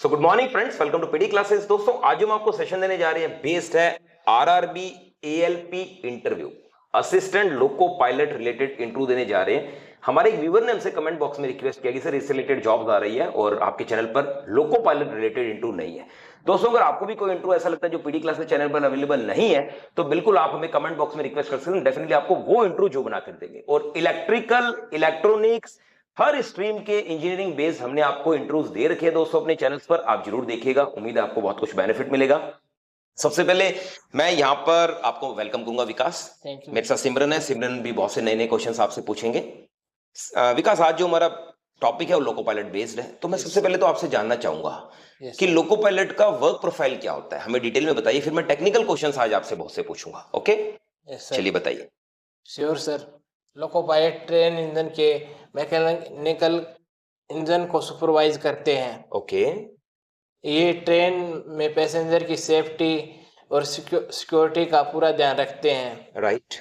So good morning friends, welcome to PD classes. दोस्तों आज जो हम आपको सेशन देने जा रहे हैं बेस्ड है RRB ALP interview assistant loco pilot related interview देने जा रहे हैं। हमारे एक व्यूअर ने हमसे कमेंट बॉक्स में रिक्वेस्ट किया कि सर इससे रिलेटेड जॉब्स आ रही है और आपके चैनल पर लोको पायलट रिलेटेड इंटरव्यू नहीं है। दोस्तों अगर आपको भी कोई इंटरव्यू ऐसा लगता है जो पीडी क्लासेस चैनल पर अवेलेबल नहीं है तो बिल्कुल आप हमें कमेंट बॉक्स में रिक्वेस्ट कर सकते हैं, डेफिनेटली आपको वो इंटरव्यू जो बना कर देंगे। और इलेक्ट्रिकल, इलेक्ट्रॉनिक्स, हर स्ट्रीम के इंजीनियरिंग बेस्ड हमने आपको इंटरव्यूज दे रखे हैं दोस्तों अपने चैनल्स पर, आप जरूर देखिएगा, उम्मीद है आपको बहुत कुछ बेनिफिट मिलेगा। सबसे पहले मैं यहाँ पर आपको वेलकम करूंगा विकास। मेरे साथ सिमरन है, सिमरन भी बहुत से नए नए क्वेश्चंस आपसे पूछेंगे। विकास आज जो हमारा टॉपिक है वो लोको पायलट बेस्ड है, तो मैं सबसे पहले तो आपसे जानना चाहूंगा कि लोको पायलट का वर्क प्रोफाइल क्या होता है, हमें डिटेल में बताइए, फिर मैं टेक्निकल क्वेश्चंस आज आपसे बहुत से पूछूंगा। ओके चलिए बताइए। Sure sir. Loco pilot train engine के मैकेनिकल इंजन को सुपरवाइज करते हैं। ओके ये ट्रेन में पैसेंजर की सेफ्टी और सिक्योरिटी का पूरा ध्यान रखते हैं। राइट।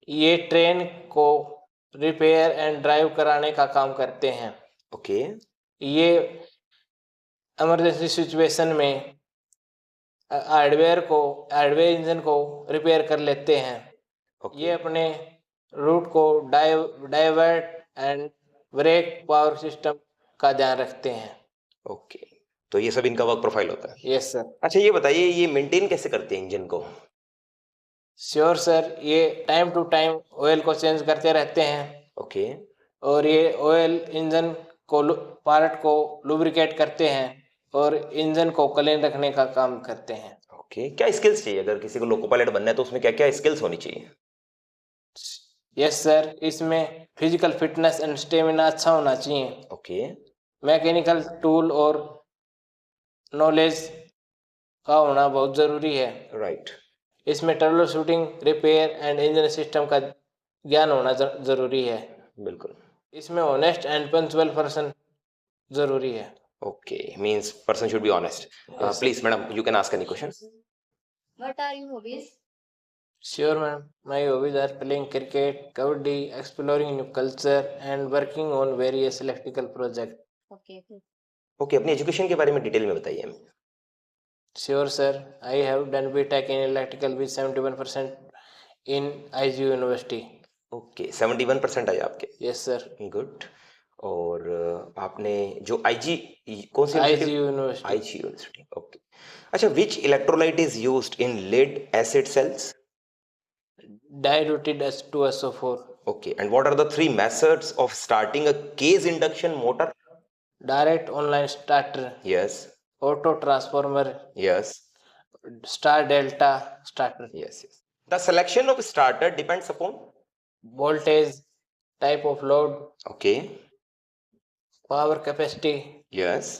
ये ट्रेन को रिपेयर एंड ड्राइव कराने का काम करते हैं। ओके ये इमरजेंसी सिचुएशन में हार्डवेयर इंजन को रिपेयर कर लेते हैं। ये अपने रूट को divert and brake power system का ध्यान रखते हैं। ओके तो ये सब इनका वर्क प्रोफाइल होता है। Yes sir. अच्छा ये बताइए ये मेंटेन कैसे करते हैं इंजन को? श्योर सर, ये टाइम टू टाइम ऑयल को चेंज करते रहते हैं। ओके और ये ऑयल इंजन को पार्ट को लुब्रिकेट करते हैं और इंजन को क्लीन रखने का काम करते हैं। ओके क्या स्किल्स चाहिए अगर किसी को लोको पायलट बनना है तो उसमें क्या क्या स्किल्स होनी चाहिए? यस सर, इसमें फिजिकल फिटनेस एंड स्टेमिना अच्छा होना चाहिए। ओके मैकेनिकल टूल और नॉलेज का होना बहुत ज़रूरी है। राइट। इसमें trouble shooting, repair and engine system का ज्ञान होना ज़रूरी है। बिल्कुल। इसमें ऑनेस्ट एंड पंक्चुअल पर्सन ज़रूरी है। Okay means person should be honest. Please madam you can ask any questions. What are your hobbies? Sure ma'am, my hobbies are playing cricket, kabaddi, exploring new culture and working on various electrical projects. Okay, good. Okay अपनी education के बारे में detail में बताइए हमें। Sure sir, I have done BTech in electrical with 71% in IGU University. Okay 71% आए आपके? Yes sir. Good. और आपने जो आईजी कौन सी IGU University. IG university. Okay अच्छा which electrolyte is used in lead acid cells? Diluted S2SO4. Okay, and what are the three methods of starting a case induction motor? Direct online starter, Yes, auto transformer, yes, star delta starter. yes, yes. The selection of starter depends upon? Voltage, type of load, Okay, power capacity, yes.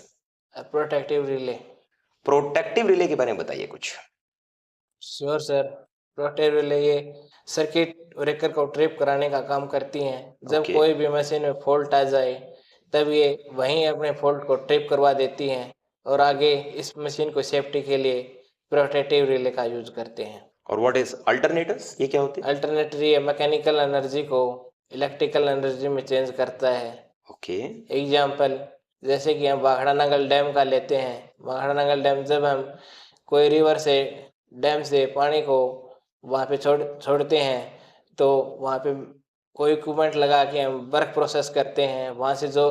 protective relay. Protective relay के बारे में बताइए कुछ। Sure sir, protective relay ये circuit breaker को trip कराने का काम करती हैं। जब Okay. कोई भी मशीन में फॉल्ट आ जाए तब ये वहीं अपने फॉल्ट को ट्रिप करवा देती हैं और आगे इस मशीन को सेफ्टी के लिए प्रोटेक्टिव रिले का यूज करते हैं। और व्हाट इज अल्टरनेटर्स, ये क्या होते हैं? अल्टरनेटर ये मैकेनिकल एनर्जी को इलेक्ट्रिकल एनर्जी में चेंज करता है। ओके एग्जाम्पल जैसे कि हम भाखड़ा नंगल डैम का लेते हैं। भाखड़ा नंगल डैम जब हम कोई रिवर से डैम से पानी को वहाँ पे छोड़ते हैं तो वहाँ पे कोई इक्विपमेंट लगा के हम वर्क प्रोसेस करते हैं। वहाँ से जो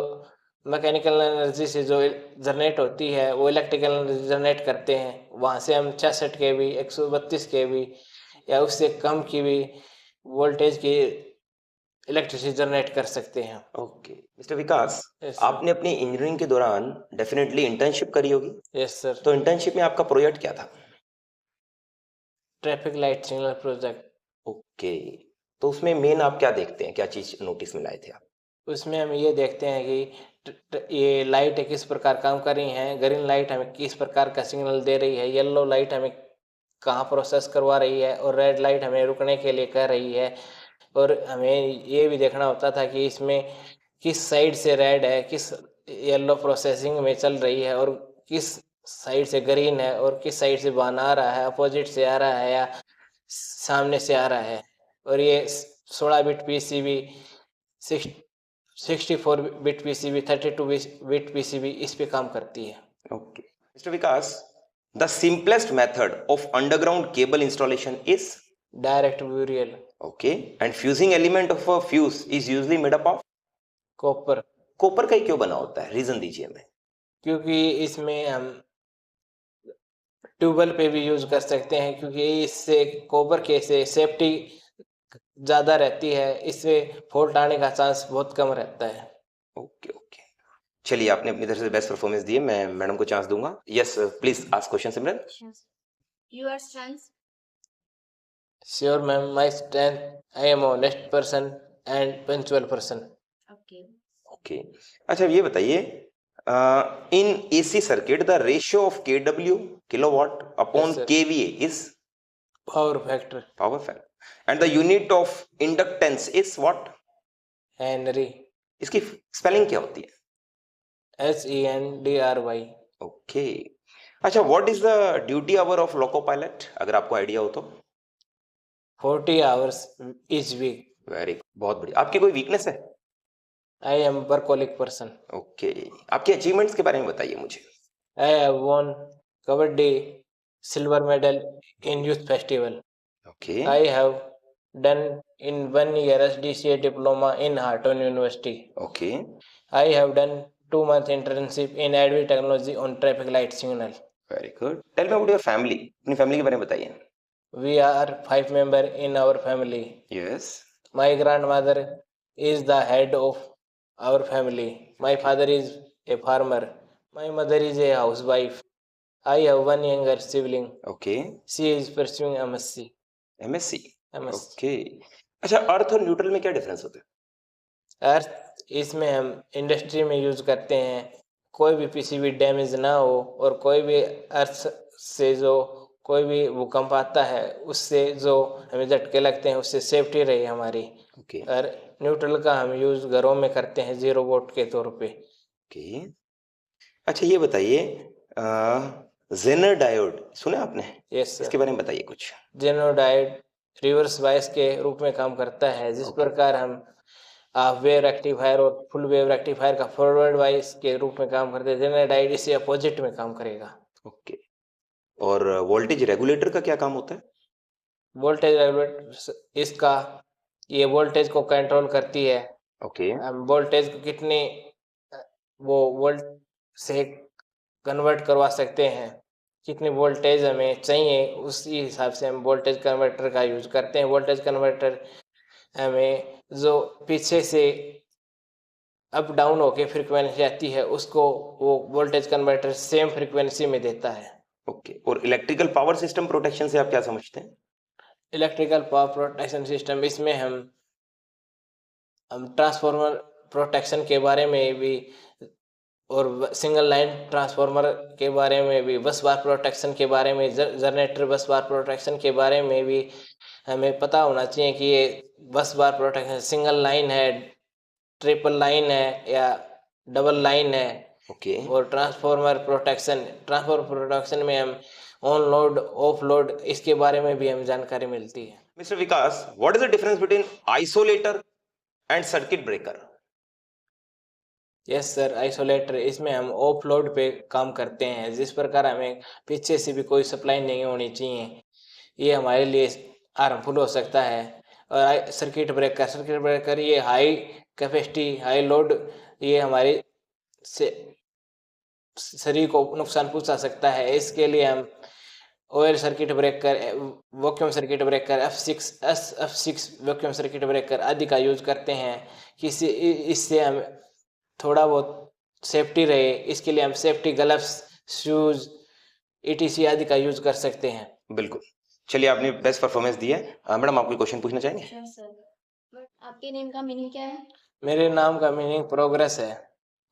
मैकेनिकल एनर्जी से जो जनरेट होती है वो इलेक्ट्रिकल एनर्जी जनरेट करते हैं। वहाँ से हम 66 kV, 132 kV या उससे कम की भी वोल्टेज की इलेक्ट्रिसिटी जनरेट कर सकते हैं। ओके मिस्टर विकास, Yes, sir. आपने अपनी इंजीनियरिंग के दौरान डेफिनेटली इंटर्नशिप करी होगी। Yes sir. तो इंटर्नशिप में आपका प्रोजेक्ट क्या था? Traffic light signal project. Okay तो उसमें मेन आप क्या देखते हैं, क्या चीज नोटिस में लाए थे आप? उसमें हम ये देखते हैं कि ये लाइट किस प्रकार काम कर रही हैं। ग्रीन लाइट हमें किस प्रकार का सिग्नल दे रही है, येलो लाइट हमें कहाँ प्रोसेस करवा रही है और रेड लाइट हमें रुकने के लिए कह रही है। और हमें ये भी देखना होता था कि इसमें किस साइड से रेड है, किस येलो प्रोसेसिंग में चल रही है और किस साइड से ग्रीन है और किस साइड से बान आ रहा है, अपोजिट से आ रहा है या सामने से आ रहा है। और ये 16 bit PCB 64 bit PCB, 32 bit PCB इस पे काम करती है। Okay mister Vikas, the simplest method of underground cable installation is direct burial, okay, and fusing element of a fuse is usually made up of copper, copper का ही क्यों बना होता है, रीजन दीजिए हमें। क्योंकि इसमें हम ट्यूबवेल पे भी यूज कर सकते हैं, क्योंकि इससे कॉपर के से सेफ्टी ज़्यादा रहती है, इससे फॉल्ट आने का चांस बहुत कम रहता है। ओके ओके, चलिए आपने अपनी तरफ से बेस्ट परफॉर्मेंस दी है, मैं मैडम को चांस दूंगा। Yes please ask question Simran. Your strengths? Sure ma'am, my strength I am honest person and punctual person. Okay. Okay अच्छा ये बताइए, in AC circuit the ratio of केडब्ल्यू kilowatt upon Yes, sir. KVA is power factor, power factor and the unit of inductance is what, Henry, इसकी spelling क्या होती है? HENDRY। Okay अच्छा, what is the duty hour of loco pilot, अगर आपको idea हो तो? 40 hours etch week. Very बहुत बढ़िया। आपकी कोई वीकनेस है? I am workaholic person. Okay आपके अचीवमेंट्स के बारे में बताइए मुझे। I have won kabaddi silver medal in youth festival. Okay I have done in 1 year SDCA diploma in Harton University. Okay I have done 2 month internship in ADV technology on traffic light signal. Very good. Tell me about your family, अपनी family के बारे में बताइए। We are 5 members in our family. Yes My grandmother is the head of our family. My father is a farmer. My mother is a housewife. I have one younger sibling. Okay She is pursuing MSc. MSc MSc. Okay अच्छा, अर्थ और neutral में क्या difference होता है? अर्थ इसमें हम industry में use करते हैं, कोई भी पीसीबी डैमेज ना हो और कोई भी अर्थ से जो कोई भी भूकंप आता है उससे जो हमें झटके लगते हैं उससे सेफ्टी रही हमारी। ओके और न्यूट्रल का हम यूज घरों में करते हैं 0 वोल्ट के तौर पे। ओके अच्छा ये बताइए, जेनर डायोड सुना आपने? Yes sir. इसके बारे में बताइए कुछ। जेनोडाइड रिवर्स बायस के रूप में काम करता है, जिस Okay. प्रकार हम हाफ वेव रेक्टिफायर और फुल वेव रेक्टिफायर का फॉरवर्ड वाइस के रूप में काम करते हैं, जेनोडाइड इससे अपोजिट में काम करेगा। ओके और वोल्टेज रेगुलेटर का क्या काम होता है? वोल्टेज रेगुलेटर इसका ये वोल्टेज को कंट्रोल करती है। ओके हम वोल्टेज को कितनी वो वोल्ट से कन्वर्ट करवा सकते हैं, कितनी वोल्टेज हमें चाहिए उसी हिसाब से हम वोल्टेज कन्वर्टर का यूज करते हैं। वोल्टेज कन्वर्टर हमें जो पीछे से अप डाउन होके फ्रीक्वेंसी आती है उसको वो वोल्टेज कन्वर्टर सेम फ्रीक्वेंसी में देता है। ओके और इलेक्ट्रिकल पावर सिस्टम प्रोटेक्शन से आप क्या समझते हैं? इलेक्ट्रिकल पावर प्रोटेक्शन सिस्टम, इसमें हम ट्रांसफार्मर प्रोटेक्शन के बारे में भी और सिंगल लाइन ट्रांसफार्मर के बारे में भी, बस बार प्रोटेक्शन के बारे में, जनरेटर बस बार प्रोटेक्शन के बारे में भी हमें पता होना चाहिए कि ये बस बार प्रोटेक्शन सिंगल लाइन है, ट्रिपल लाइन है या डबल लाइन है। ओके और ट्रांसफार्मर प्रोटेक्शन में हम ऑन लोड ऑफ लोड इसके बारे में भी हमें जानकारी मिलती है। Mister Vikas, what is the difference between isolator and circuit breaker? Yes sir, isolator इसमें हम ऑफ लोड पे काम करते हैं, जिस प्रकार हमें पीछे से भी कोई सप्लाई नहीं होनी चाहिए, ये हमारे लिए हार्मफुल हो सकता है। और सर्किट ब्रेकर ये हाई कैपेसिटी हाई लोड, ये हमारे से शरीर को नुकसान पहुंचा सकता है। इसके लिए हम oil circuit breaker, vacuum circuit breaker, F6 vacuum circuit breaker आदि का यूज करते हैं कि इससे हम थोड़ा बहुत सेफ्टी रहे। इसके लिए हम सेफ्टी ग्लव्स, शूज, ETC आदि का यूज कर सकते हैं। बिल्कुल, चलिए आपने बेस्ट परफॉर्मेंस दी है। मैडम आप कोई क्वेश्चन पूछना चाहेंगे? Sure, sir. But आपके नेम का मीनिंग क्या है? मेरे नाम का मीनिंग प्रोग्रेस है।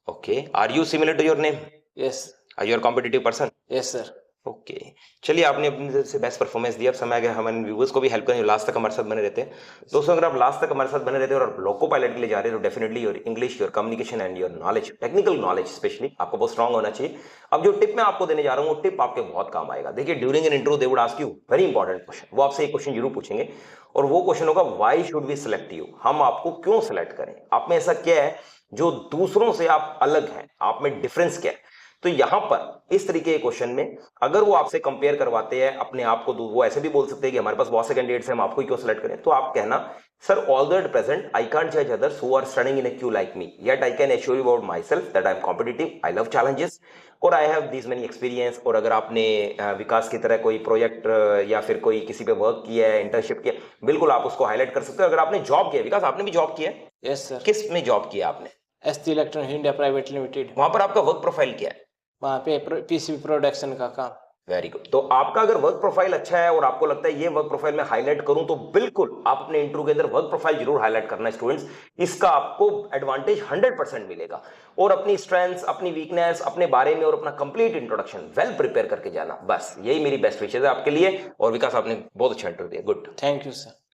Okay, are you similar to your name? Yes. Are you are competitive person? Yes sir. Okay चलिए आपने अपनी तरफ से बेस्ट परफॉर्मेंस दिया। अब समय आ गया हमारे व्यूअर्स को भी हेल्प करें, लास्ट तक हमारे साथ बने रहते हैं। दोस्तों अगर आप लास्ट तक हमारे साथ बने रहते हैं और लोको पायलट के लिए जा रहे हैं तो definitely your English, your communication and your knowledge, technical knowledge specially आपको बहुत स्ट्रांग होना चाहिए। अब जो टिप मैं आपको देने जा रहा हूँ वो टिप आपके बहुत काम आएगा। देखिए during an interview they would ask you very important question, वो आपसे एक क्वेश्चन जरूर पूछेंगे और वो क्वेश्चन होगा why should we select you, हम आपको क्यों सिलेक्ट करें, आप में ऐसा क्या है जो दूसरों से आप अलग हैं, आप में डिफरेंस क्या है। तो यहां पर इस तरीके के क्वेश्चन में अगर वो आपसे कंपेयर करवाते हैं अपने आप को, वो ऐसे भी बोल सकते हैं कि हमारे पास बहुत से कैंडिडेट्स हैं, हम आपको ही क्यों सेलेक्ट करें। तो आप कहना, sir although at present I can't जज others who are studying in a queue like me, yet I can assure you about myself that I am competitive, I love challenges और I have this many experience. और अगर आपने विकास की तरह कोई project या फिर कोई किसी पे वर्क किया है, इंटर्नशिप किया, बिल्कुल आप उसको हाईलाइट कर सकते हो। अगर आपने जॉब किया, विकास आपने भी जॉब किया है? Yes sir. किस में जॉब किया आपने? ST electronic India private limited. वहां पर आपका वर्क प्रोफाइल क्या है? वहाँ पे PCB प्रोडक्शन का काम। Very good. तो आपका अगर वर्क प्रोफाइल अच्छा है और आपको लगता है ये वर्क प्रोफाइल में हाईलाइट करूं, तो बिल्कुल आप अपने इंटरव्यू के अंदर वर्क प्रोफाइल जरूर हाईलाइट करना स्टूडेंट्स। इसका आपको एडवांटेज 100% मिलेगा। और अपनी स्ट्रेंथ्स, अपनी वीकनेस, अपने बारे में और अपना कंप्लीट इंट्रोडक्शन वेल प्रिपेयर करके जाना। बस यही मेरी बेस्ट विशेष है आपके लिए। और विकास आपने बहुत अच्छा इंटरव्यू दिया, गुड। Thank you sir.